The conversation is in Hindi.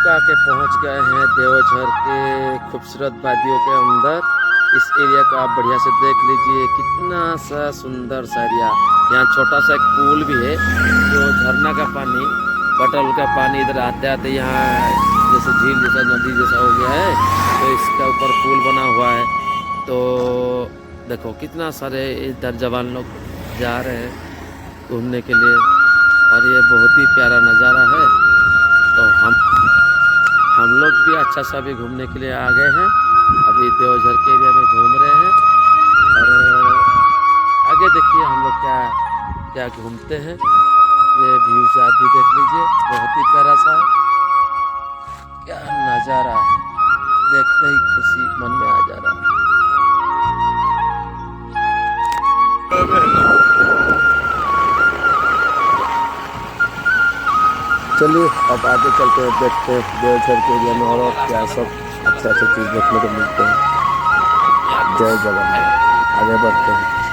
आके पहुंच गए हैं देवझर के खूबसूरत वादियों के अंदर। इस एरिया को आप बढ़िया से देख लीजिए, कितना सा सुंदर सा एरिया। यहाँ छोटा सा एक पुल भी है, जो झरना का पानी, बटल का पानी इधर आते आते यहाँ जैसे झील जैसा नदी जैसा हो गया है, तो इसका ऊपर पुल बना हुआ है। तो देखो कितना सारे इधर जवान लोग जा रहे हैं घूमने के लिए, और ये बहुत ही प्यारा नज़ारा है। तो हम लोग भी अच्छा सा भी घूमने के लिए आ गए हैं। अभी देवझर के एरिया में घूम रहे हैं, और आगे देखिए हम लोग क्या क्या घूमते हैं। ये व्यूज आप भी देख लीजिए, बहुत ही प्यारा सा क्या नज़ारा है, देखते ही खुशी मन में आ जा रहा है। चलिए अब आगे चलते हैं, देखते हैं देवझर के एरिया में और क्या सब अच्छा अच्छा चीज़ देखने को मिलते हैं। जय जगन्नाथ, आगे बढ़ते हैं।